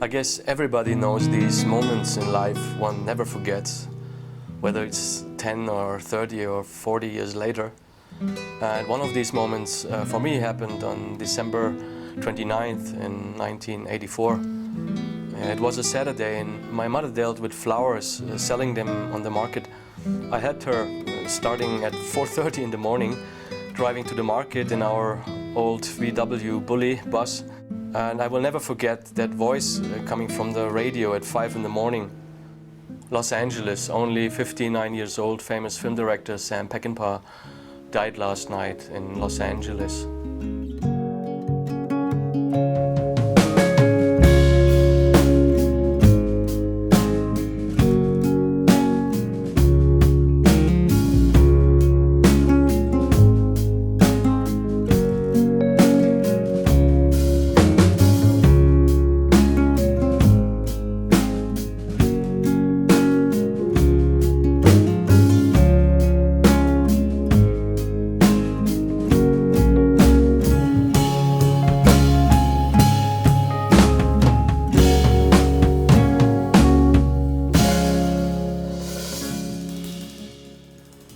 I guess everybody knows these moments in life one never forgets, whether it's 10 or 30 or 40 years later. And one of these moments for me happened on December 29th in 1984. It was a Saturday and my mother dealt with flowers, selling them on the market. I had her starting at 4:30 in the morning, driving to the market in our old VW Bully bus. And I will never forget that voice coming from the radio at 5 in the morning. Los Angeles, only 59 years old, famous film director Sam Peckinpah died last night in Los Angeles.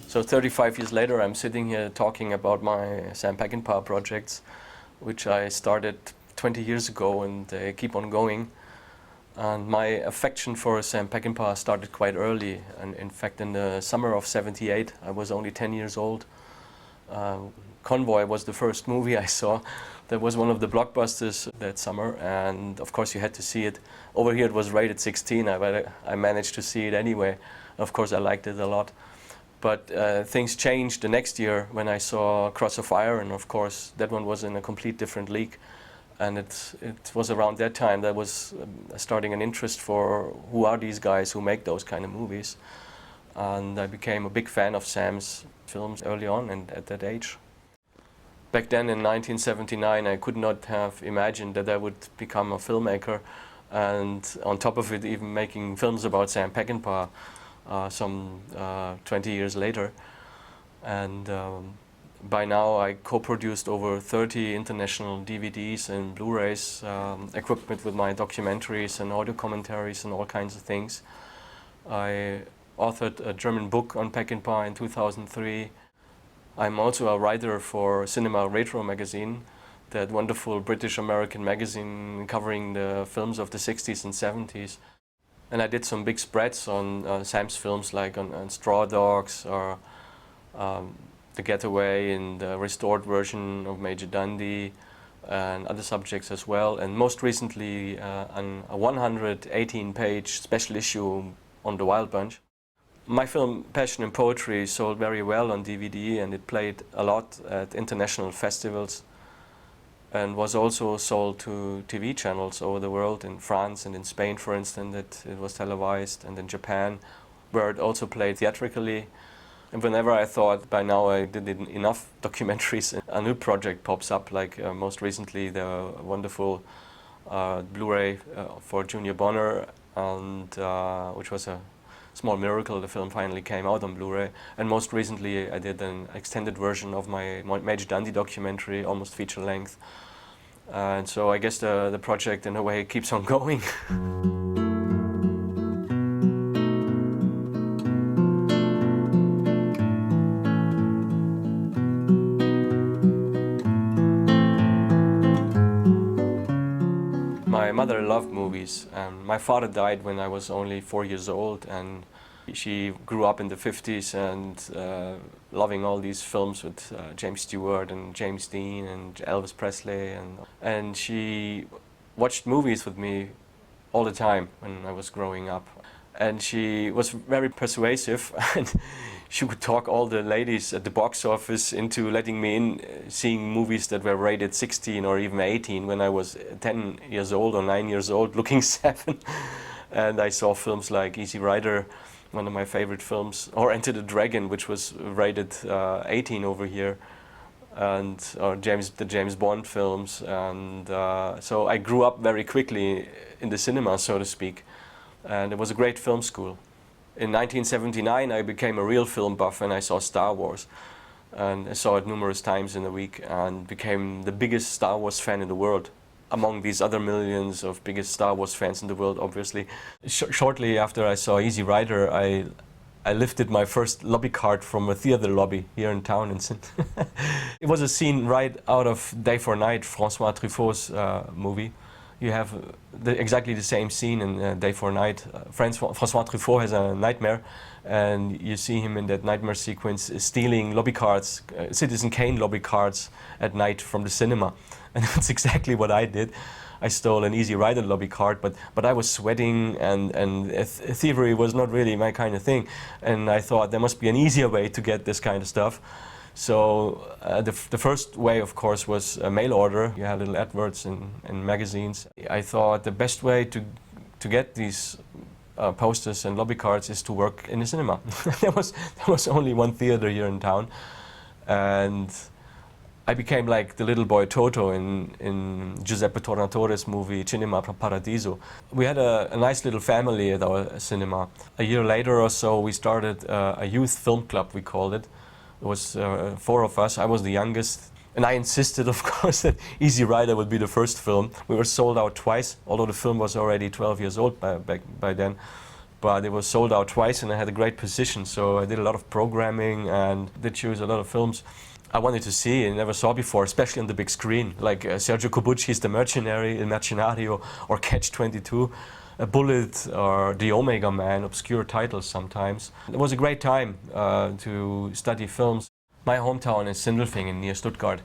So 35 years later, I'm sitting here talking about my Sam Peckinpah projects, which I started 20 years ago, and they keep on going. And my affection for Sam Peckinpah started quite early. And in fact, in the summer of '78, I was only 10 years old. Convoy was the first movie I saw. That was one of the blockbusters that summer, and of course you had to see it. Over here it was rated 16, I managed to see it anyway. Of course I liked it a lot. But things changed the next year when I saw Cross of Fire, and of course that one was in a complete different league. And it was around that time that was starting an interest for who are these guys who make those kind of movies. And I became a big fan of Sam's films early on and at that age. Back then in 1979 I could not have imagined that I would become a filmmaker, and on top of it even making films about Sam Peckinpah. Some 20 years later, and by now I co-produced over 30 international DVDs and Blu-rays, equipped with my documentaries and audio commentaries and all kinds of things. I authored a German book on Peckinpah in 2003. I'm also a writer for Cinema Retro magazine, that wonderful British-American magazine covering the films of the 60s and 70s. And I did some big spreads on Sam's films, like on Straw Dogs or The Getaway and the restored version of Major Dundee and other subjects as well. And most recently on a 118-page special issue on The Wild Bunch. My film Passion and Poetry sold very well on DVD, and it played a lot at international festivals, and was also sold to TV channels over the world, in France and in Spain, for instance, that it was televised, and in Japan, where it also played theatrically. And whenever I thought by now I did enough documentaries, a new project pops up, like most recently the wonderful Blu-ray for Junior Bonner, and which was a small miracle. The film finally came out on Blu-ray. And most recently I did an extended version of my Major Dundee documentary, almost feature length. And so I guess the project in a way keeps on going. My mother loved movies, and my father died when I was only 4 years old, and she grew up in the 50s and loving all these films with James Stewart and James Dean and Elvis Presley, and she watched movies with me all the time when I was growing up. And she was very persuasive, and she would talk all the ladies at the box office into letting me in seeing movies that were rated 16 or even 18 when I was 10 years old or 9 years old, looking 7. And I saw films like Easy Rider, one of my favorite films, or Enter the Dragon, which was rated 18 over here, and or the James Bond films. And so I grew up very quickly in the cinema, so to speak. And it was a great film school. In 1979 I became a real film buff, and I saw Star Wars. And I saw it numerous times in a week and became the biggest Star Wars fan in the world. among these other millions of biggest Star Wars fans in the world, obviously. Shortly after I saw Easy Rider, I lifted my first lobby card from a theater lobby here in town. It was a scene right out of Day for Night, François Truffaut's movie. You have exactly the same scene in Day for Night. François Truffaut has a nightmare, and you see him in that nightmare sequence stealing lobby cards, Citizen Kane lobby cards at night from the cinema. And that's exactly what I did. I stole an Easy Rider lobby card, but I was sweating, and thievery was not really my kind of thing. And I thought there must be an easier way to get this kind of stuff. So the first way, of course, was a mail order. You had little adverts in magazines. I thought the best way to get these posters and lobby cards is to work in a cinema. there was only one theater here in town, and I became like the little boy Toto in Giuseppe Tornatore's movie Cinema Paradiso. We had a nice little family at our cinema. A year later or so, we started a youth film club, we called it. It was 4 of us. I was the youngest, and I insisted, of course, that Easy Rider would be the first film. We were sold out twice, although the film was already 12 years old by then. But it was sold out twice, and I had a great position, so I did a lot of programming and did choose a lot of films I wanted to see and never saw before, especially on the big screen, like Sergio Corbucci's The Mercenary, Il Mercenario, or Catch-22. A Bullet or The Omega Man, obscure titles sometimes. It was a great time to study films. My hometown is Sindelfingen near Stuttgart.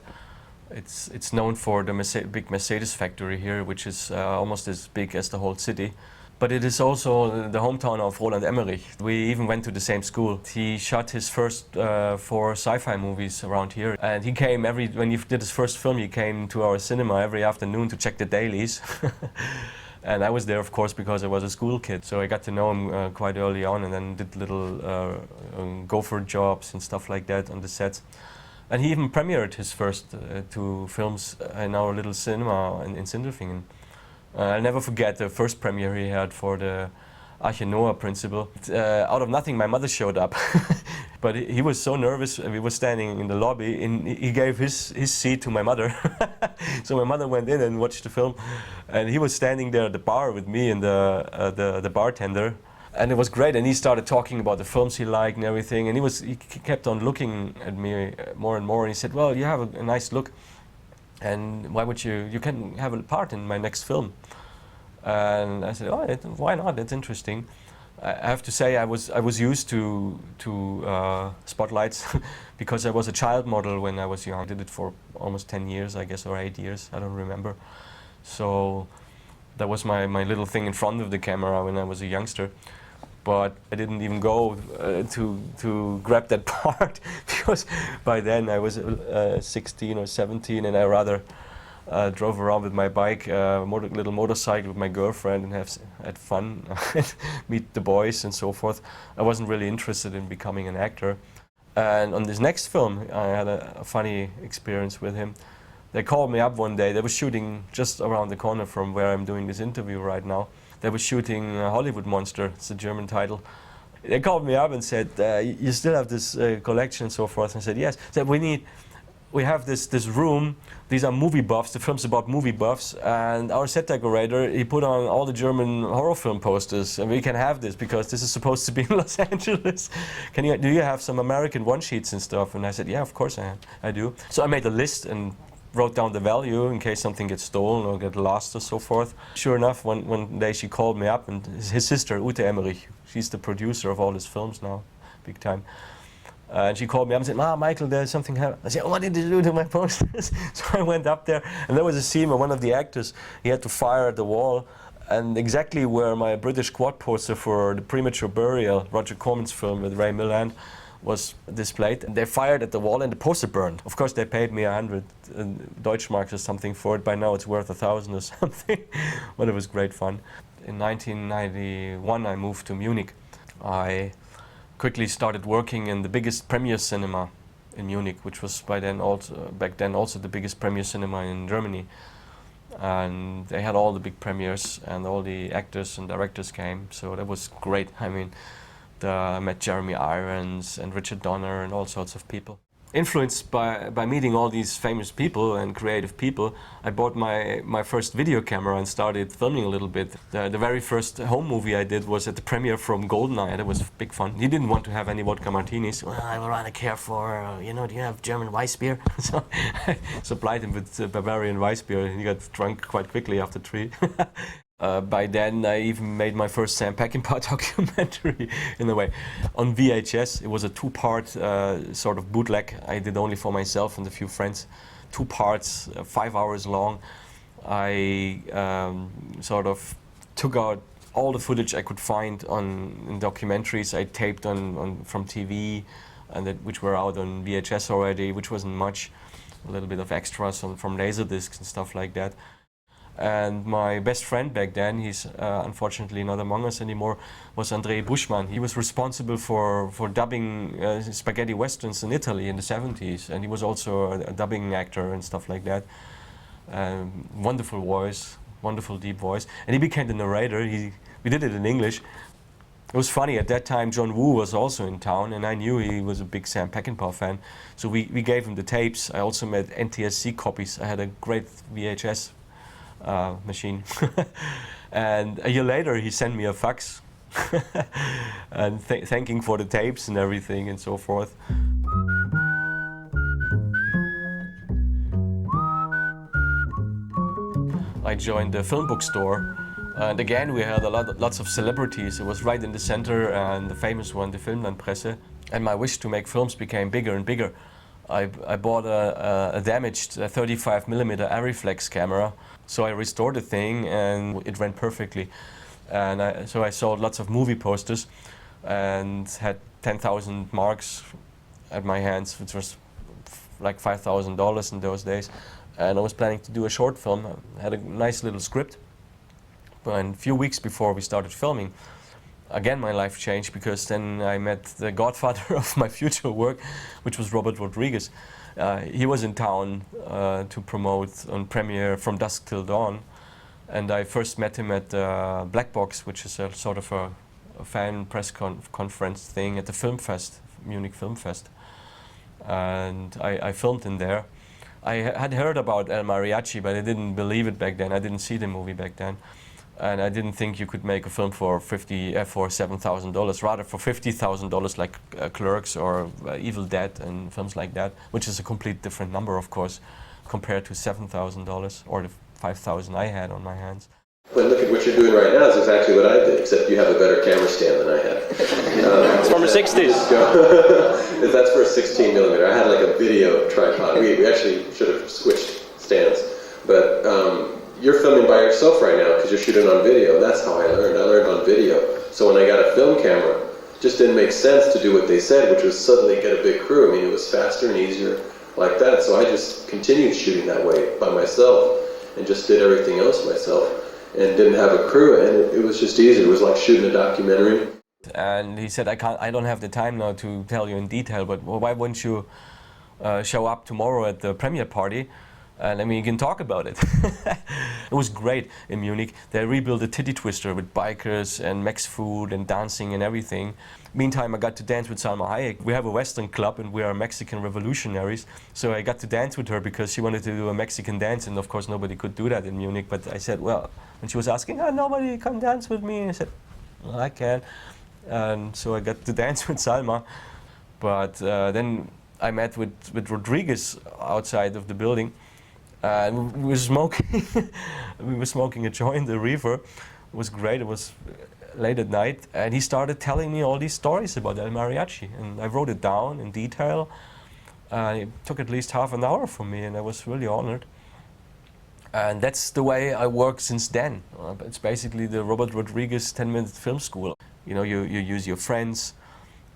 It's known for the big Mercedes factory here, which is almost as big as the whole city. But it is also the hometown of Roland Emmerich. We even went to the same school. He shot his first 4 sci-fi movies around here. And he came when he did his first film, he came to our cinema every afternoon to check the dailies. And I was there, of course, because I was a school kid. So I got to know him quite early on, and then did little gopher jobs and stuff like that on the sets. And he even premiered his first 2 films in our little cinema in Sindelfingen. I'll never forget the first premiere he had for the Arche Noah principle. Out of nothing, my mother showed up. But he was so nervous, we were standing in the lobby, and he gave his seat to my mother. So my mother went in and watched the film, and he was standing there at the bar with me and the bartender. And it was great, and he started talking about the films he liked and everything, and he kept on looking at me more and more, and he said, well, you have a nice look, and why would you can have a part in my next film. And I said, oh, why not? That's interesting. I have to say I was used to spotlights because I was a child model when I was young. I did it for almost 10 years, I guess, or 8 years, I don't remember. So that was my little thing in front of the camera when I was a youngster. But I didn't even go to grab that part because by then I was 16 or 17, and I rather drove around with my bike, little motorcycle with my girlfriend, and had fun, meet the boys and so forth. I wasn't really interested in becoming an actor. And on this next film, I had a funny experience with him. They called me up one day. They were shooting just around the corner from where I'm doing this interview right now. They were shooting Hollywood Monster, it's the German title. They called me up and said, you still have this collection and so forth? And I said, yes. They said, we have this room, these are movie buffs, the film's about movie buffs, and our set decorator, he put on all the German horror film posters, and we can have this because this is supposed to be in Los Angeles. Do you have some American one-sheets and stuff? And I said, yeah, of course I do. So I made a list and wrote down the value in case something gets stolen or get lost or so forth. Sure enough, one day she called me up, and his sister, Ute Emmerich, she's the producer of all his films now, big time. And she called me up and said, Michael, there's something happened. I said, what did you do to my posters? So I went up there, and there was a scene where one of the actors, he had to fire at the wall, and exactly where my British quad poster for The Premature Burial, Roger Corman's film with Ray Milland, was displayed. And they fired at the wall, and the poster burned. Of course, they paid me 100 Deutschmarks or something for it. By now, it's worth 1,000 or something. But it was great fun. In 1991, I moved to Munich. I quickly started working in the biggest premiere cinema in Munich, which was back then also the biggest premiere cinema in Germany. And they had all the big premieres, and all the actors and directors came, so that was great. I mean, I met Jeremy Irons and Richard Donner and all sorts of people. influenced by meeting all these famous people and creative people, I bought my first video camera and started filming a little bit. The very first home movie I did was at the premiere from Goldeneye. That was big fun. He didn't want to have any vodka martinis. Well, I would rather care for, do you have German Weiss beer? So I supplied him with Bavarian Weiss beer. He got drunk quite quickly after 3. By then, I even made my first Sam Peckinpah documentary, in a way, on VHS. It was a 2-part sort of bootleg. I did only for myself and a few friends. 2 parts, 5 hours long. I sort of took out all the footage I could find in documentaries I taped from TV, and which were out on VHS already, which wasn't much. A little bit of extras from Laserdiscs and stuff like that. And my best friend back then, he's unfortunately not among us anymore, was André Buschmann. He was responsible for dubbing spaghetti westerns in Italy in the 70s, and he was also a dubbing actor and stuff like that. Wonderful voice, wonderful deep voice. And he became the narrator. We did it in English. It was funny, at that time John Woo was also in town, and I knew he was a big Sam Peckinpah fan. So we gave him the tapes. I also made NTSC copies. I had a great VHS machine. And a year later he sent me a fax and thanking for the tapes and everything and so forth. I joined the film bookstore, and again we had lots of celebrities. It was right in the center, and the famous one, the Filmlandpresse. And my wish to make films became bigger and bigger. I bought a damaged 35mm Arriflex camera. So I restored the thing and it ran perfectly. And so I sold lots of movie posters and had 10,000 marks at my hands, which was like $5,000 in those days. And I was planning to do a short film. I had a nice little script. And a few weeks before we started filming, again my life changed, because then I met the godfather of my future work, which was Robert Rodriguez. He was in town to promote on premiere From Dusk Till Dawn, and I first met him at Black Box, which is a sort of a fan press conference thing at the Film Fest, Munich Film Fest, and I filmed in there. I had heard about El Mariachi, but I didn't believe it back then. I didn't see the movie back then. And I didn't think you could make a film for $7,000, rather for $50,000, like Clerks or Evil Dead and films like that, which is a complete different number, of course, compared to $7,000 or the $5,000 I had on my hands. But look at what you're doing right now is exactly what I did, except you have a better camera stand than I had. It's from the 60s. That's for a 16mm. I had like a video tripod. We actually should have switched stands. But you're filming by yourself right now because you're shooting on video. That's how I learned. I learned on video. So when I got a film camera, it just didn't make sense to do what they said, which was suddenly get a big crew. I mean, it was faster and easier like that. So I just continued shooting that way by myself and just did everything else myself and didn't have a crew. And it was just easy. It was like shooting a documentary. And he said, I don't have the time now to tell you in detail, but why wouldn't you show up tomorrow at the premiere party? And I mean, you can talk about it. It was great in Munich. They rebuilt a titty twister with bikers and Mex food and dancing and everything. Meantime, I got to dance with Salma Hayek. We have a Western club and we are Mexican revolutionaries. So I got to dance with her because she wanted to do a Mexican dance, and of course nobody could do that in Munich. But I said, well, and she was asking, nobody can dance with me. And I said, well, I can. And so I got to dance with Salma. But then I met with Rodriguez outside of the building. And we were smoking. We were smoking a joint, a reefer. It was great. It was late at night, and he started telling me all these stories about El Mariachi, and I wrote it down in detail. It took at least half an hour for me, and I was really honored. And that's the way I work since then. It's basically the Robert Rodriguez 10-minute film school. You know, you use your friends,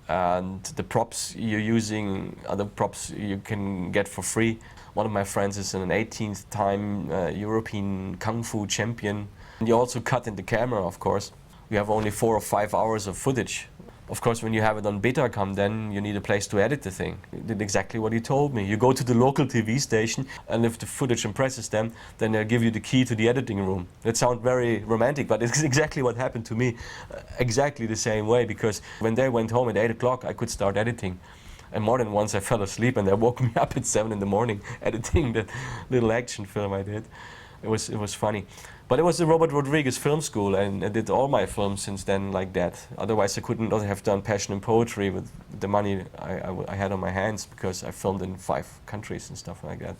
and the props you're using are the props you can get for free. One of my friends is an 18th time European Kung Fu champion. And you also cut in the camera, of course. You have only 4 or 5 hours of footage. Of course, when you have it on Betacam, then you need a place to edit the thing. He did exactly what he told me. You go to the local TV station, and if the footage impresses them, then they'll give you the key to the editing room. That sounds very romantic, but it's exactly what happened to me. Exactly the same way, because when they went home at 8 o'clock, I could start editing. And more than once I fell asleep and they woke me up at 7 in the morning editing the little action film I did. It was funny. But it was the Robert Rodriguez Film School, and I did all my films since then like that. Otherwise I couldn't have done Passion and Poetry with the money I had on my hands, because I filmed in 5 countries and stuff like that.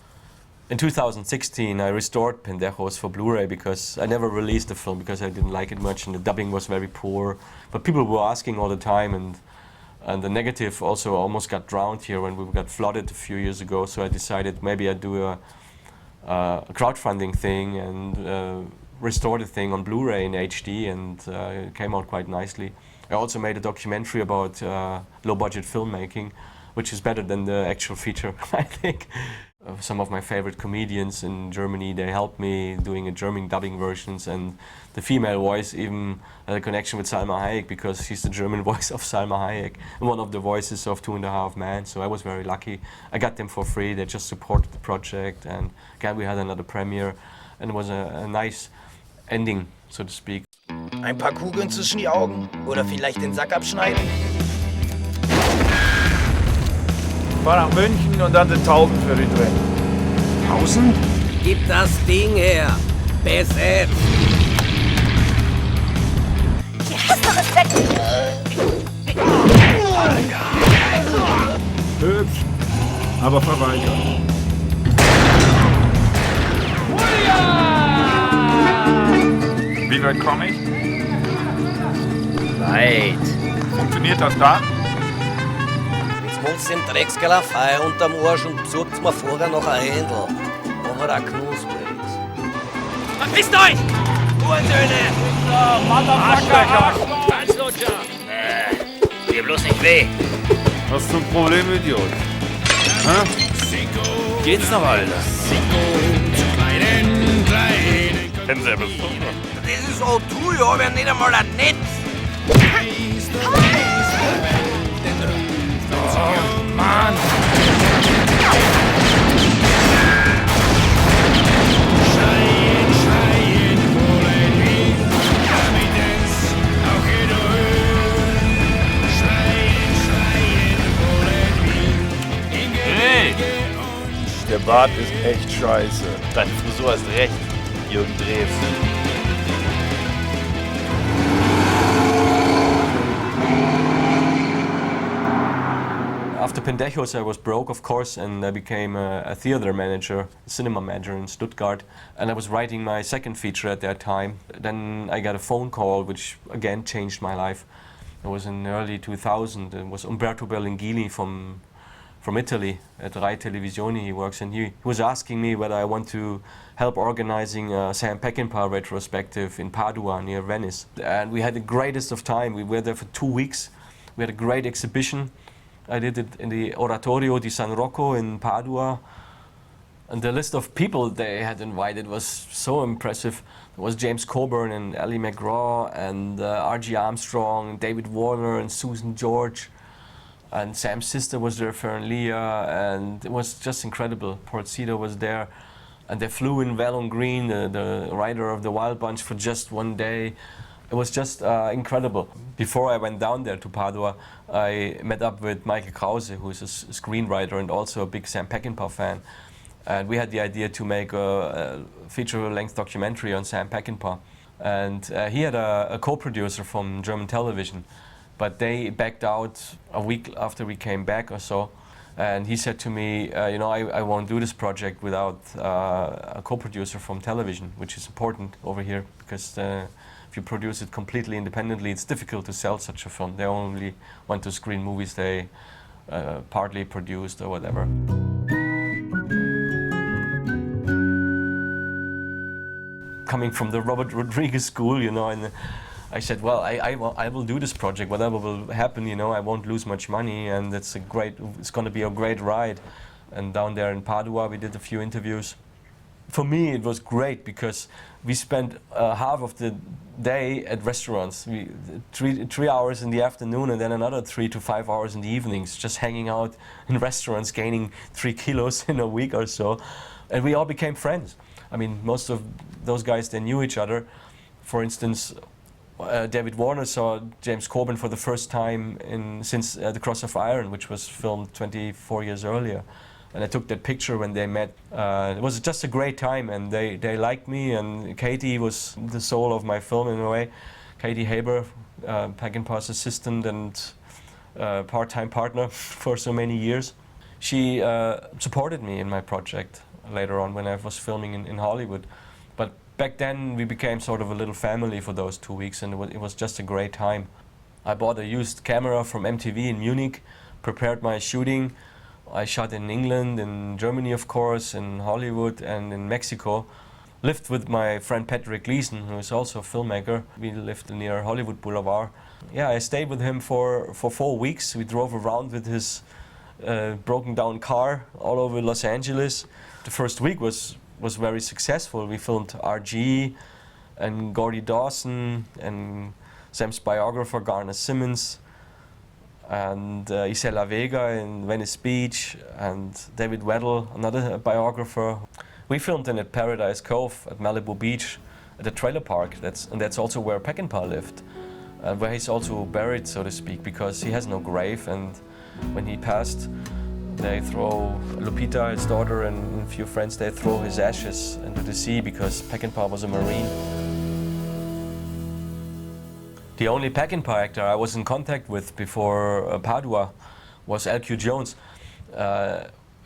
In 2016 I restored Pendechos for Blu-ray, because I never released the film because I didn't like it much and the dubbing was very poor. But people were asking all the time, and the negative also almost got drowned here when we got flooded a few years ago. So I decided maybe I'd do a crowdfunding thing and restore the thing on Blu-ray in HD, and it came out quite nicely. I also made a documentary about low-budget filmmaking, which is better than the actual feature, I think. Some of my favorite comedians in Germany, they helped me doing a German dubbing versions, and the female voice even had a connection with Salma Hayek, because she's the German voice of Salma Hayek and one of the voices of 2.5 Men. So I was very lucky. I got them for free. They just supported the project, and again we had another premiere, and it was a nice ending, so to speak. Ein paar Kugeln zwischen die Augen oder vielleicht den Sack abschneiden? Fahr nach München und dann den Tauben für die drin. 1000? Gib das Ding her. Besetzt. Hier hast du Respekt. Hübsch, aber verweigert. Wie weit komme ich? Weit. Funktioniert das da? Jetzt wohnst du im Dreckskeller Feuer unterm Arsch und besorgt's mir vorher noch ein Händel. Aber auch knusprig. Verpisst euch! Hurensöhne! Arschlöcher! Falschlutscher! Dir bloß nicht weh. Was zum Problem, Idiot? Hä? Geht's noch, Alter? Kennen Sie ja bestimmt. Das ist O2, ja, wir haben nicht einmal ein Netz. Oh, Mann! Hey! Der Bart ist echt scheiße. Deine Frisur ist recht, Jürgen Drews. After Pendechos I was broke, of course, and I became a theater manager, a cinema manager in Stuttgart, and I was writing my second feature at that time. Then I got a phone call which again changed my life. It was in early 2000. It was Umberto Berlingini from Italy at Rai Televisioni. He works, and he was asking me whether I want to help organizing a Sam Peckinpah retrospective in Padua near Venice. And we had the greatest of time. We were there for 2 weeks. We had a great exhibition. I did it in the Oratorio di San Rocco in Padua. And the list of people they had invited was so impressive. There was James Coburn and Ally McGraw and R.G. Armstrong, David Warner and Susan George. And Sam's sister was there, Fern Leah, and it was just incredible. Porcito was there. And they flew in Valon Green, the writer of The Wild Bunch, for just 1 day. It was just incredible. Before I went down there to Padua, I met up with Michael Krause, who is a screenwriter and also a big Sam Peckinpah fan. And we had the idea to make a feature-length documentary on Sam Peckinpah. And he had a co-producer from German television, but they backed out a week after we came back or so. And he said to me, you know, I won't do this project without a co-producer from television, which is important over here, because if you produce it completely independently, it's difficult to sell such a film. They only want to screen movies they partly produced or whatever. Coming from the Robert Rodriguez school, you know, and I said, well, I will do this project, whatever will happen, you know, I won't lose much money, and it's going to be a great ride. And down there in Padua, we did a few interviews. For me, it was great because we spent half of the day at restaurants. Three hours in the afternoon and then another 3 to 5 hours in the evenings, just hanging out in restaurants, gaining 3 kilos in a week or so. And we all became friends. I mean, most of those guys, they knew each other. For instance, David Warner saw James Coburn for the first time since The Cross of Iron, which was filmed 24 years earlier. And I took that picture when they met. It was just a great time, and they liked me, and Katie was the soul of my film in a way. Katie Haber, Peckinpah's assistant and part-time partner for so many years. She supported me in my project later on when I was filming in Hollywood. But back then we became sort of a little family for those 2 weeks, and it was just a great time. I bought a used camera from MTV in Munich, prepared my shooting. I shot in England, in Germany of course, in Hollywood and in Mexico. Lived with my friend Patrick Gleason, who is also a filmmaker. We lived near Hollywood Boulevard. Yeah, I stayed with him for 4 weeks. We drove around with his broken down car all over Los Angeles. The first week was very successful. We filmed RG and Gordy Dawson and Sam's biographer Garner Simmons and Isela Vega in Venice Beach and David Weddell, another biographer. We filmed in at Paradise Cove at Malibu Beach at a trailer park. That's also where Peckinpah lived, and where he's also buried, so to speak, because he has no grave. And when he passed, they throw Lupita, his daughter, and a few friends, they throw his ashes into the sea because Peckinpah was a Marine. The only Peckinpah actor I was in contact with before Padua was L.Q. Jones.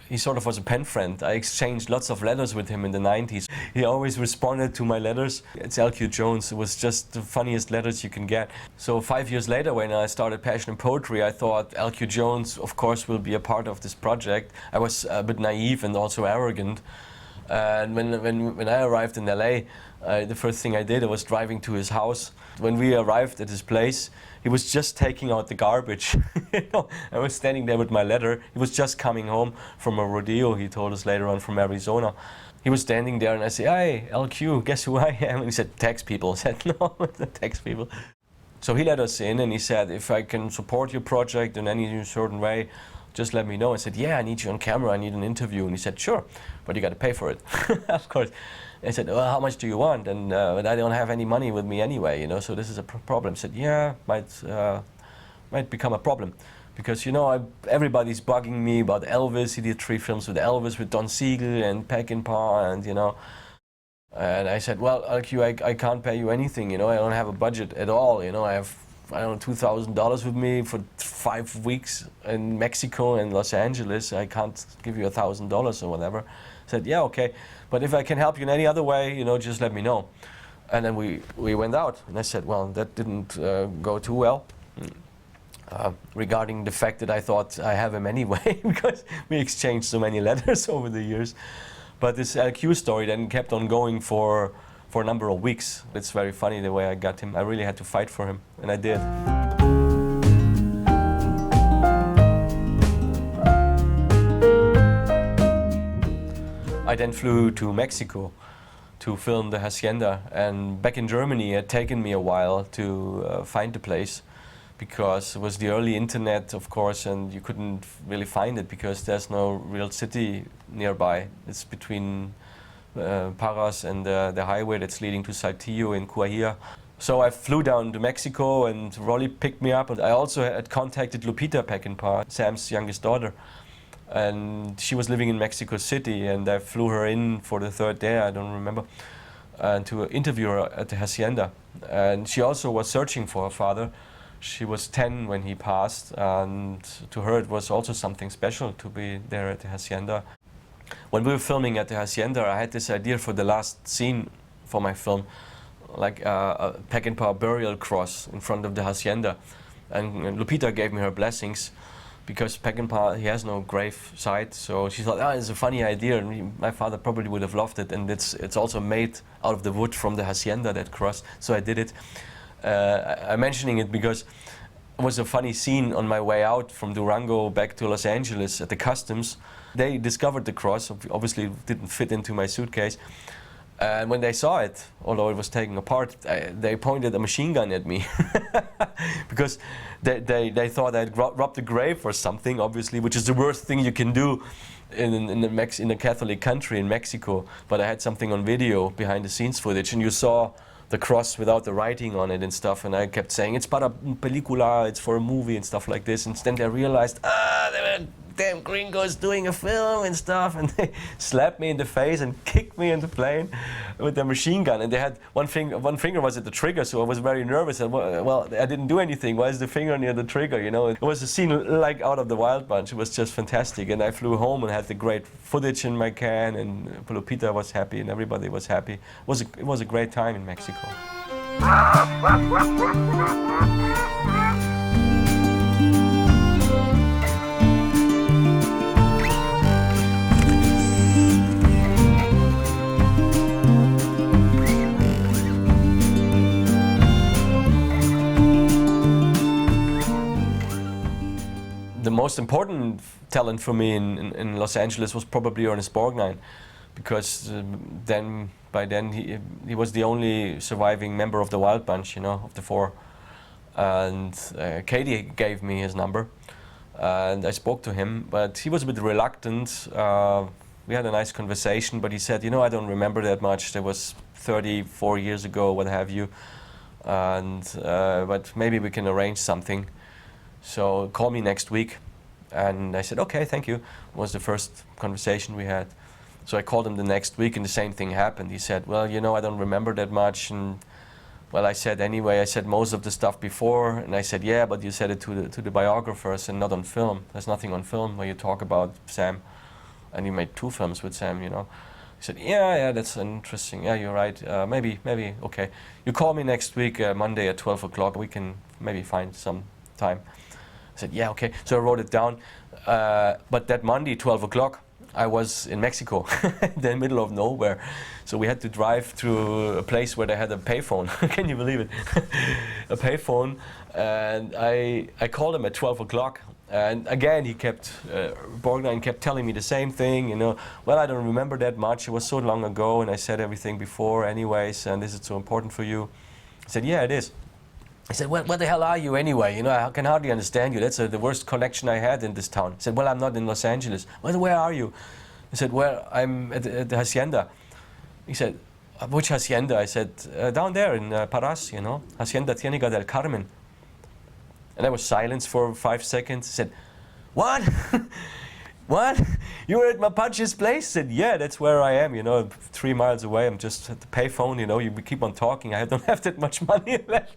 He sort of was a pen friend. I exchanged lots of letters with him in the 90s. He always responded to my letters. It's L.Q. Jones. It was just the funniest letters you can get. So 5 years later, when I started Passion and Poetry, I thought L.Q. Jones, of course, will be a part of this project. I was a bit naive and also arrogant. And when I arrived in LA, the first thing I did, I was driving to his house. When we arrived at his place, he was just taking out the garbage. I was standing there with my letter. He was just coming home from a rodeo, he told us later on, from Arizona. He was standing there and I said, "Hey, LQ, guess who I am?" And he said, "Tax people." I said, "No, the tax people." So he let us in and he said, "If I can support your project in any certain way, just let me know." I said, "Yeah, I need you on camera, I need an interview." And he said, "Sure, but you got to pay for it." Of course. I said, "Well, how much do you want?" And but I don't have any money with me anyway, you know, so this is a problem. I said, "Yeah, might become a problem. Because, you know, everybody's bugging me about Elvis. He did 3 films with Elvis, with Don Siegel and Peckinpah, and, you know." And I said, "Well, LQ, I can't pay you anything, you know, I don't have a budget at all, you know, I have, I don't know, $2,000 with me for 5 weeks in Mexico and Los Angeles. I can't give you $1,000 or whatever." I said, "Yeah, okay, but if I can help you in any other way, you know, just let me know." And then we went out, and I said, well, that didn't go too well. Regarding the fact that I thought I have him anyway, because we exchanged so many letters over the years. But this LQ story then kept on going for a number of weeks. It's very funny the way I got him. I really had to fight for him, and I did. I then flew to Mexico to film The Hacienda, and back in Germany it had taken me a while to find the place, because it was the early internet, of course, and you couldn't really find it because there's no real city nearby. It's between Parras and the highway that's leading to Saltillo in Cuajia. So I flew down to Mexico and Rolly picked me up, and I also had contacted Lupita Peckinpah, Sam's youngest daughter, and she was living in Mexico City, and I flew her in for the 3rd day, I don't remember, to interview her at the Hacienda. And she also was searching for her father. She was 10 when he passed, and to her it was also something special to be there at the Hacienda. When we were filming at the Hacienda, I had this idea for the last scene for my film, like a Peckinpah burial cross in front of the Hacienda. And Lupita gave me her blessings, because Peckinpah, he has no grave site, so she thought, it's a funny idea, and my father probably would have loved it, and it's also made out of the wood from the Hacienda, that cross, so I did it. I'm mentioning it because it was a funny scene on my way out from Durango back to Los Angeles at the customs. They discovered the cross, obviously it didn't fit into my suitcase. And when they saw it, although it was taken apart, they pointed a machine gun at me. Because they thought I'd robbed a grave or something, obviously, which is the worst thing you can do in a Catholic country in Mexico. But I had something on video, behind the scenes footage, and you saw the cross without the writing on it and stuff, and I kept saying it's para película, it's for a movie and stuff like this, and then they realized, there were damn gringos doing a film and stuff, and they slapped me in the face and kicked me in the plane with their machine gun, and they had one finger was at the trigger, so I was very nervous, and well, I didn't do anything, why is the finger near the trigger, you know? It was a scene like out of the Wild Bunch. It was just fantastic, and I flew home and had the great footage in my can, and Lupita was happy and everybody was happy. It was a great time in Mexico. The most important talent for me in Los Angeles was probably Ernest Borgnine, because by then he was the only surviving member of the Wild Bunch, you know, of the four. And Katie gave me his number, and I spoke to him, but he was a bit reluctant. We had a nice conversation, but he said, you know, I don't remember that much. That was 34 years ago, what have you. And but maybe we can arrange something. So call me next week. And I said, okay, thank you. Was the first conversation we had. So I called him the next week, and the same thing happened. He said, well, you know, I don't remember that much. And well, I said, anyway, I said most of the stuff before. And I said, yeah, but you said it to the biographers and not on film. There's nothing on film where you talk about Sam. And you made 2 films with Sam, you know. He said, yeah, that's interesting. Yeah, you're right. Maybe, okay. You call me next week, Monday at 12 o'clock. We can maybe find some time. I said, yeah, okay. So I wrote it down. But that Monday, 12 o'clock, I was in Mexico, in the middle of nowhere. So we had to drive through a place where they had a payphone. Can you believe it? A payphone. And I called him at 12 o'clock. And again, Borgnine kept telling me the same thing, you know. Well, I don't remember that much. It was so long ago, and I said everything before anyways, and this is so important for you. I said, yeah, it is. I said, well, where the hell are you anyway? You know, I can hardly understand you. That's the worst connection I had in this town. I said, well, I'm not in Los Angeles. Well, where are you? I said, well, I'm at the hacienda. He said, which hacienda? I said, down there in Parras, you know, Hacienda Ciénaga del Carmen. And there was silence for 5 seconds. He said, what? What? You were at Mapache's place? I said, yeah, that's where I am, you know, 3 miles away. I'm just at the payphone, you know, we keep on talking. I don't have that much money left.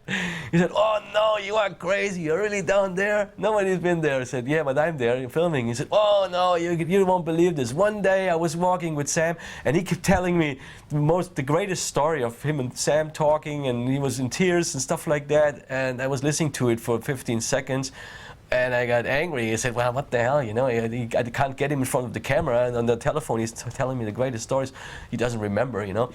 He said, oh no, you are crazy. You're really down there? Nobody's been there. I said, yeah, but I'm there filming. He said, oh no, you won't believe this. One day I was walking with Sam, and he kept telling me the greatest story of him and Sam talking, and he was in tears and stuff like that. And I was listening to it for 15 seconds. And I got angry. I said, well, what the hell, you know, I can't get him in front of the camera, and on the telephone he's telling me the greatest stories he doesn't remember, you know.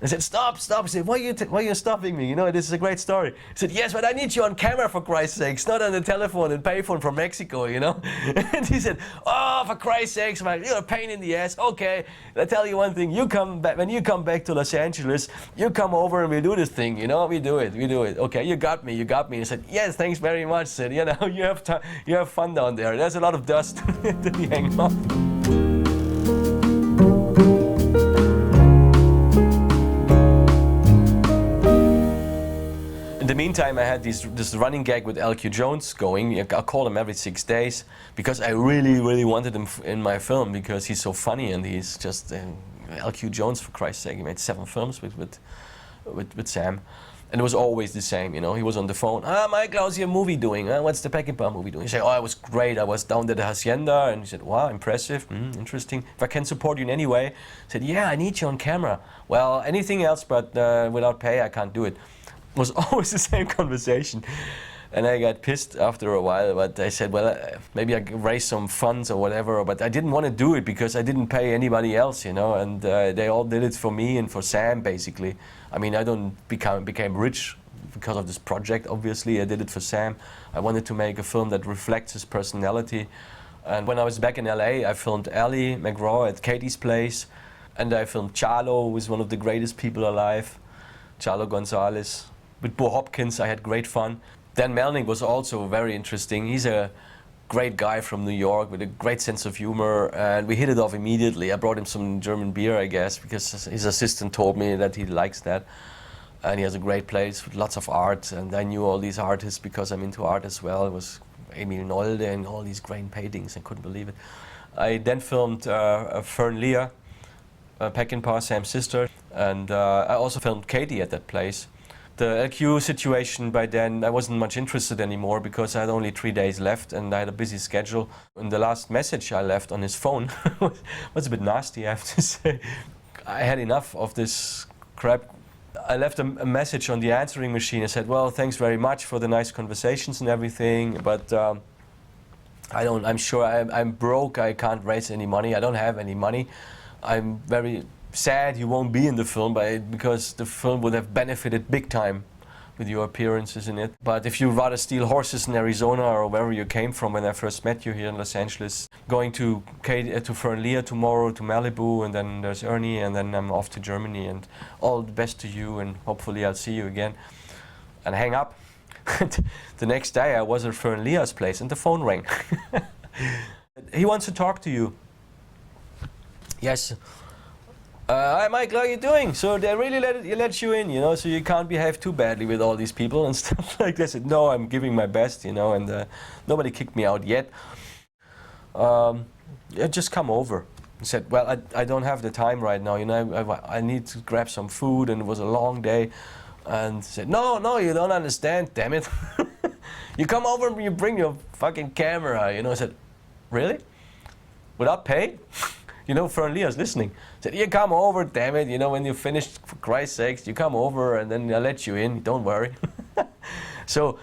I said, stop. I said, why are you stopping me? You know, this is a great story. He said, yes, but I need you on camera, for Christ's sakes, not on the telephone and payphone from Mexico, you know. And he said, oh, for Christ's sakes, man, you're a pain in the ass. Okay, I tell you one thing, when you come back to Los Angeles, you come over and we do this thing, you know, we do it. Okay, you got me. He said, yes, thanks very much. I said, you know, you have fun down there. There's a lot of dust to be hanging off. In the meantime, I had this running gag with LQ Jones going. I call him every 6 days because I really wanted him in my film because he's so funny, and he's just LQ Jones, for Christ's sake. He made 7 films with Sam, and it was always the same. You know, he was on the phone. Michael, how's your movie doing? What's the Peckinpah movie doing? He said, oh, it was great. I was down at the hacienda, and he said, wow, impressive, interesting. If I can support you in any way, I said, yeah, I need you on camera. Well, anything else, but without pay, I can't do it. It was always the same conversation, and I got pissed after a while, but I said, well, maybe I can raise some funds or whatever, but I didn't want to do it because I didn't pay anybody else, you know, and they all did it for me and for Sam, basically. I mean, I became rich because of this project, obviously. I did it for Sam. I wanted to make a film that reflects his personality, and when I was back in LA, I filmed Ally McGraw at Katie's place, and I filmed Chalo, who is one of the greatest people alive, Chalo Gonzalez. With Bo Hopkins, I had great fun. Dan Melnick was also very interesting. He's a great guy from New York with a great sense of humor, and we hit it off immediately. I brought him some German beer, I guess, because his assistant told me that he likes that. And he has a great place with lots of art, and I knew all these artists because I'm into art as well. It was Emil Nolde and all these great paintings, I couldn't believe it. I then filmed Fern Leah, Peckinpah, Sam's sister, and I also filmed Katie at that place. The LQ situation by then, I wasn't much interested anymore because I had only 3 days left and I had a busy schedule. And the last message I left on his phone was a bit nasty, I have to say. I had enough of this crap. I left a message on the answering machine. I said, well, thanks very much for the nice conversations and everything, but I'm sure I'm broke, I can't raise any money, I don't have any money. I'm very sad you won't be in the film because the film would have benefited big time with your appearances in it. But if you'd rather steal horses in Arizona or wherever you came from when I first met you here in Los Angeles, going to Fern Leah tomorrow, to Malibu, and then there's Ernie, and then I'm off to Germany, and all the best to you, and hopefully I'll see you again. And hang up. The next day I was at Fern Leah's place and the phone rang. He wants to talk to you. Yes. Hi Michael, how are you doing? So they really let you in, you know, so you can't behave too badly with all these people and stuff like this. I said, no, I'm giving my best, you know, and nobody kicked me out yet. Yeah, just come over. He said, well, I don't have the time right now, you know, I need to grab some food, and it was a long day. And he said, no, you don't understand, damn it. You come over and you bring your fucking camera, you know. I said, really? Without pay? You know, Fern Leah's listening. I said, you come over, damn it, you know, when you're finished, for Christ's sakes, you come over and then I'll let you in, don't worry. So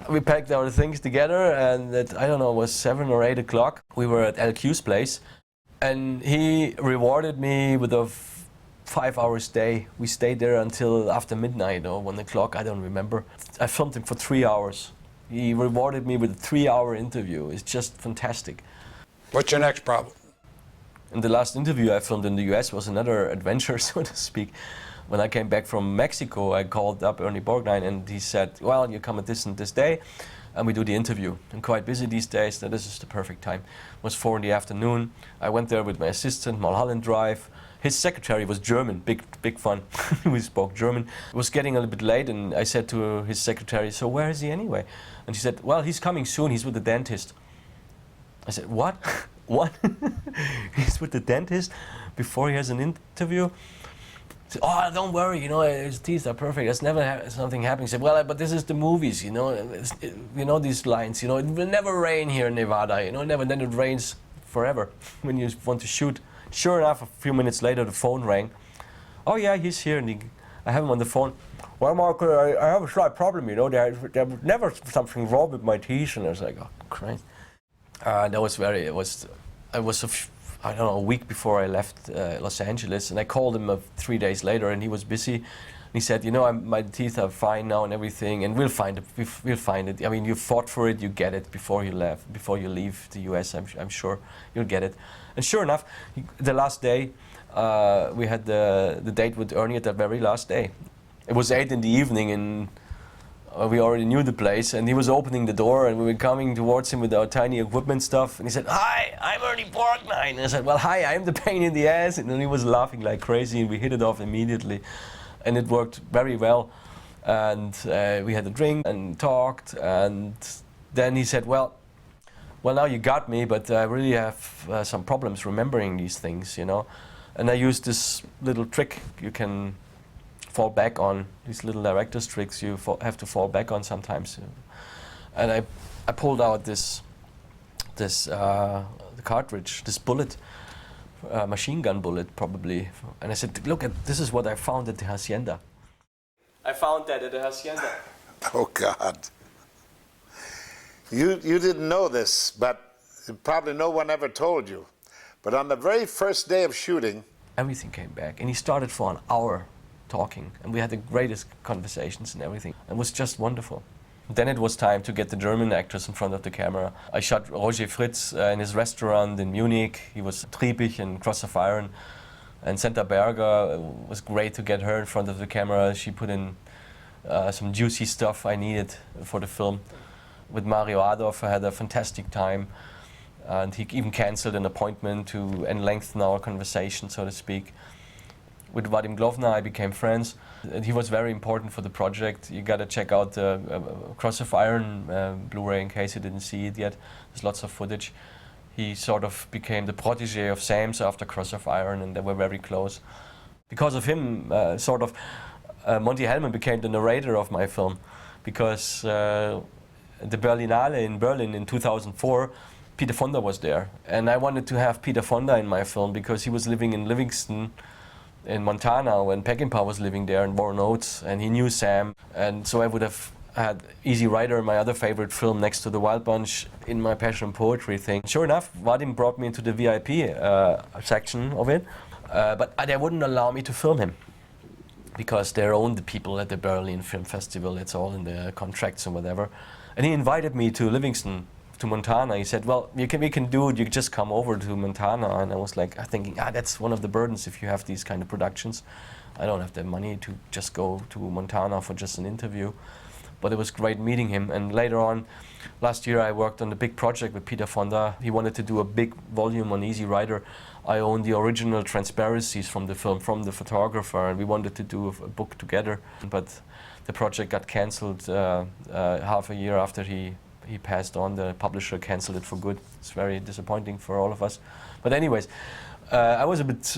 we packed our things together, and at, I don't know, it was 7 or 8 o'clock. We were at LQ's place, and he rewarded me with a 5-hour stay. We stayed there until after midnight or 1 o'clock, I don't remember. I filmed him for 3 hours. He rewarded me with a 3-hour interview. It's just fantastic. What's your next problem? And the last interview I filmed in the US was another adventure, so to speak. When I came back from Mexico, I called up Ernie Borgnine, and he said, well, you come at this and this day, and we do the interview. I'm quite busy these days, so this is the perfect time. It was 4 in the afternoon. I went there with my assistant, Mulholland Drive. His secretary was German, big fun. We spoke German. It was getting a little bit late, and I said to his secretary, so where is he anyway? And she said, well, he's coming soon, he's with the dentist. I said, what? What? He's with the dentist before he has an interview? He said, oh, don't worry, you know, his teeth are perfect. There's never something happening. He said, well, but this is the movies, you know. You know these lines, you know, it will never rain here in Nevada, you know, never. Then it rains forever when you want to shoot. Sure enough, a few minutes later, the phone rang. Oh yeah, he's here, and I have him on the phone. Well, Michael, I have a slight problem, you know. There was never something wrong with my teeth, and I was like, oh Christ. That was I don't know, a week before I left Los Angeles, and I called him 3 days later, and he was busy. And he said, you know, my teeth are fine now and everything, and we'll find it. We'll find it. I mean, you fought for it, you get it before you leave the US. I'm sure you'll get it. And sure enough, the last day we had the date with Ernie at that very last day. It was 8 in the evening, and we already knew the place, and he was opening the door, and we were coming towards him with our tiny equipment stuff, and he said, hi, I'm Ernie Borgnine. And I said, well, hi, I'm the pain in the ass. And then he was laughing like crazy, and we hit it off immediately. And it worked very well. And we had a drink and talked, and then he said, well, now you got me, but I really have some problems remembering these things, you know. And I used this little trick you can fall back on, these little director's tricks you have to fall back on sometimes. And I pulled out the cartridge, this bullet, machine gun bullet probably, and I said, look, this is what I found at the hacienda. I found that at the hacienda. Oh God. You didn't know this, but probably no one ever told you. But on the very first day of shooting, everything came back, and he started for an hour talking, and we had the greatest conversations and everything. It was just wonderful. Then it was time to get the German actors in front of the camera. I shot Roger Fritz in his restaurant in Munich. He was Triebig in Cross of Iron. And Senta Berger, it was great to get her in front of the camera. She put in some juicy stuff I needed for the film. With Mario Adorf, I had a fantastic time. And he even canceled an appointment to lengthen our conversation, so to speak. With Vadim Glovna, I became friends. And he was very important for the project. You got to check out the Cross of Iron Blu-ray in case you didn't see it yet. There's lots of footage. He sort of became the protege of Sam's after Cross of Iron, and they were very close. Because of him, Monty Hellman became the narrator of my film, because the Berlinale in Berlin in 2004, Peter Fonda was there. And I wanted to have Peter Fonda in my film because he was living in Livingston in Montana when Peckinpah was living there in Warren Oates, and he knew Sam. And so I would have had Easy Rider, my other favorite film, next to The Wild Bunch, in my Passion and Poetry thing. Sure enough, Vadim brought me into the VIP section of it, but they wouldn't allow me to film him because they own the people at the Berlin Film Festival. It's all in the contracts and whatever. And he invited me to Livingston, to Montana. He said, well, we can do it, you just come over to Montana. And I was like thinking, that's one of the burdens if you have these kind of productions. I don't have the money to just go to Montana for just an interview. But it was great meeting him. And later on, last year I worked on a big project with Peter Fonda. He wanted to do a big volume on Easy Rider. I own the original transparencies from the film, from the photographer, and we wanted to do a book together. But the project got cancelled half a year after he passed on. The publisher cancelled it for good. It's very disappointing for all of us. But anyways, I was a bit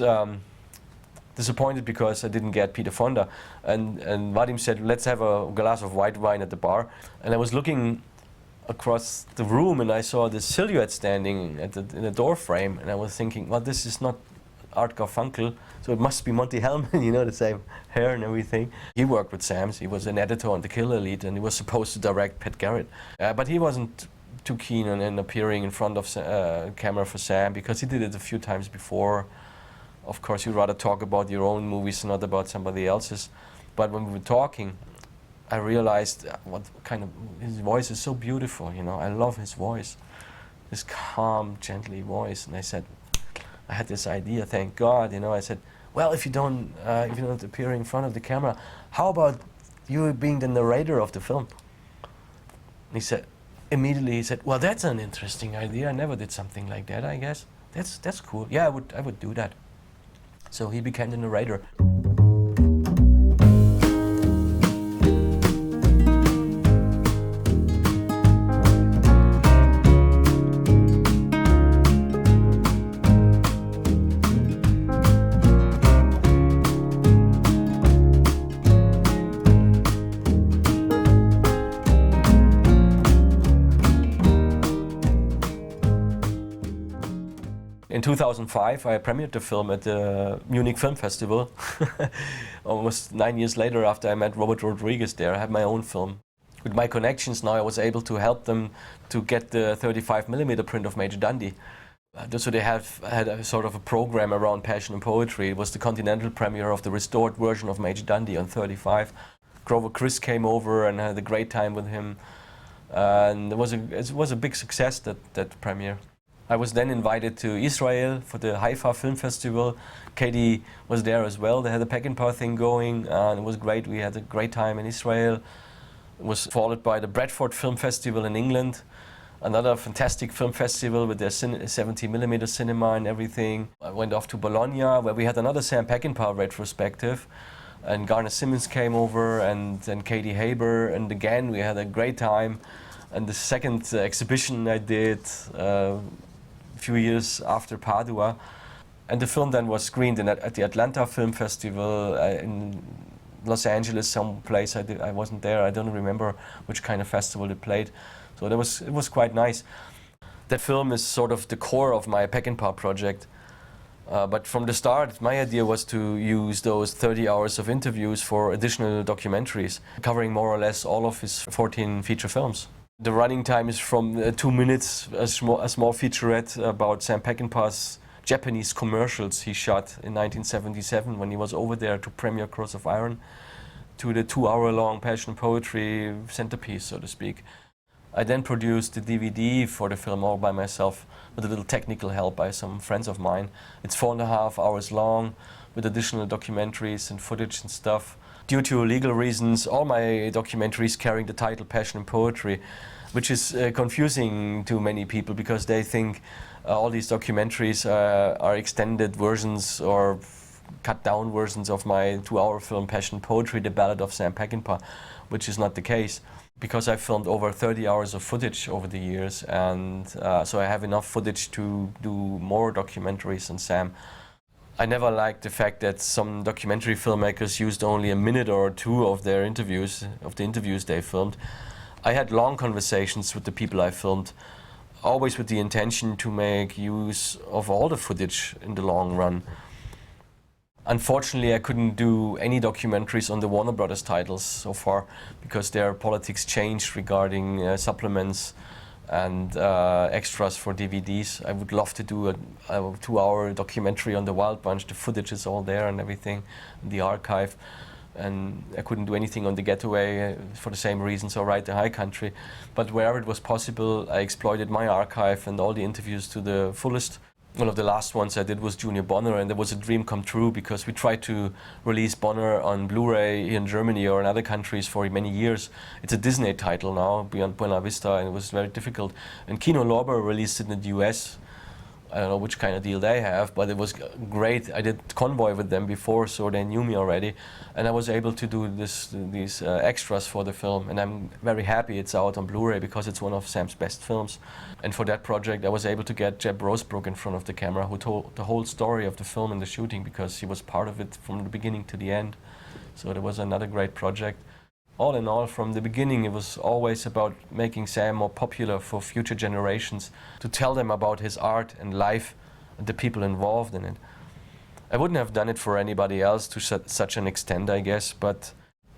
disappointed because I didn't get Peter Fonda. And Vadim said, let's have a glass of white wine at the bar. And I was looking across the room and I saw this silhouette standing in the door frame. And I was thinking, well, this is not Art Garfunkel, so it must be Monty Hellman, you know, the same hair and everything. He worked with Sam's. He was an editor on The Kill Elite, and he was supposed to direct Pat Garrett. But he wasn't too keen on appearing in front of camera for Sam, because he did it a few times before. Of course, you'd rather talk about your own movies, not about somebody else's. But when we were talking, I realized his voice is so beautiful, you know. I love his voice, his calm, gently voice. And I said, I had this idea, thank God, you know. I said, well, if you don't appear in front of the camera, how about you being the narrator of the film? And he said, immediately he said, well, that's an interesting idea. I never did something like that, I guess. That's cool. Yeah, I would do that. So he became the narrator. In 2005, I premiered the film at the Munich Film Festival. Almost 9 years later, after I met Robert Rodriguez there, I had my own film. With my connections now, I was able to help them to get the 35mm print of Major Dundee. So they had a sort of a program around Passion and Poetry. It was the continental premiere of the restored version of Major Dundee on 35. Grover Chris came over and I had a great time with him. And it was a big success, that premiere. I was then invited to Israel for the Haifa Film Festival. Katie was there as well. They had a Peckinpah thing going, and it was great. We had a great time in Israel. It was followed by the Bradford Film Festival in England, another fantastic film festival with their 70mm cinema and everything. I went off to Bologna, where we had another Sam Peckinpah retrospective, and Garner Simmons came over, and Katie Haber, and again we had a great time. And the second exhibition I did a few years after Padua, and the film then was screened at the Atlanta Film Festival in Los Angeles, some place. I wasn't there. I don't remember which kind of festival it played. So it was quite nice. That film is sort of the core of my Peckinpah project. But from the start, my idea was to use those 30 hours of interviews for additional documentaries, covering more or less all of his 14 feature films. The running time is from 2 minutes, a small featurette about Sam Peckinpah's Japanese commercials he shot in 1977 when he was over there to premiere Cross of Iron, to the 2-hour-long Passion and Poetry centerpiece, so to speak. I then produced the DVD for the film all by myself, with a little technical help by some friends of mine. It's 4.5 hours long, with additional documentaries and footage and stuff. Due to legal reasons, all my documentaries carrying the title Passion and Poetry, which is confusing to many people because they think all these documentaries are extended versions or cut down versions of my 2-hour film Passion Poetry, The Ballad of Sam Peckinpah, which is not the case. Because I filmed over 30 hours of footage over the years, and so I have enough footage to do more documentaries on Sam. I never liked the fact that some documentary filmmakers used only a minute or two of their interviews, of the interviews they filmed. I had long conversations with the people I filmed, always with the intention to make use of all the footage in the long run. Unfortunately, I couldn't do any documentaries on the Warner Brothers titles so far because their politics changed regarding supplements and extras for DVDs. I would love to do a 2-hour documentary on the Wild Bunch. The footage is all there and everything in the archive. And I couldn't do anything on The Getaway for the same reasons, or Ride the High Country. But wherever it was possible, I exploited my archive and all the interviews to the fullest. One of the last ones I did was Junior Bonner, and it was a dream come true because we tried to release Bonner on Blu-ray in Germany or in other countries for many years. It's a Disney title now, Beyond Buena Vista, and it was very difficult. And Kino Lorber released it in the US. I don't know which kind of deal they have, but it was great. I did Convoy with them before, so they knew me already. And I was able to do these extras for the film. And I'm very happy it's out on Blu-ray because it's one of Sam's best films. And for that project, I was able to get Jeb Rosebrook in front of the camera, who told the whole story of the film and the shooting because he was part of it from the beginning to the end. So that was another great project. All in all, from the beginning, it was always about making Sam more popular for future generations, to tell them about his art and life and the people involved in it. I wouldn't have done it for anybody else to such an extent, I guess, but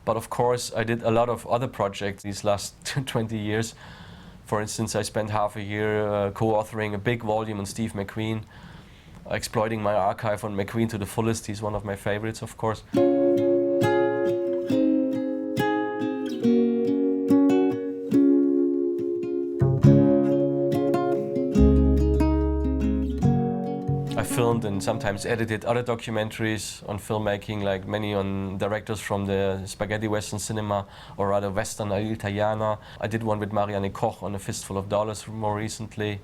of course I did a lot of other projects these last 20 years. For instance, I spent half a year co-authoring a big volume on Steve McQueen, exploiting my archive on McQueen to the fullest. He's one of my favorites, of course. I filmed and sometimes edited other documentaries on filmmaking, like many on directors from the spaghetti western cinema, or rather western italiana. I did one with Marianne Koch on A Fistful of Dollars more recently.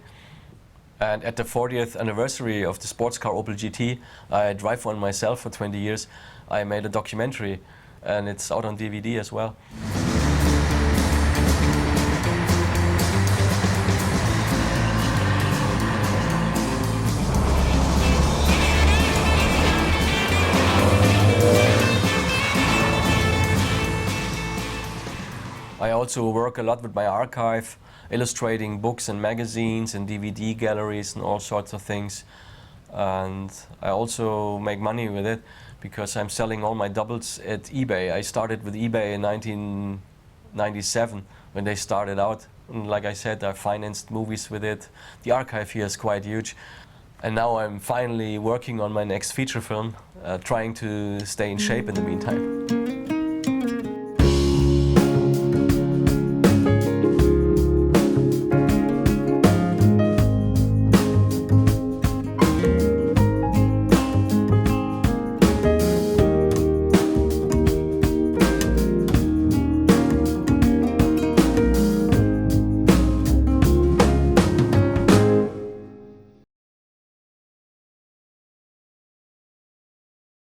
And at the 40th anniversary of the sports car Opel GT, I drive one myself for 20 years. I made a documentary, and it's out on DVD as well. I also work a lot with my archive, illustrating books and magazines and DVD galleries and all sorts of things. And I also make money with it because I'm selling all my doubles at eBay. I started with eBay in 1997 when they started out. And like I said, I financed movies with it. The archive here is quite huge. And now I'm finally working on my next feature film, trying to stay in shape in the meantime.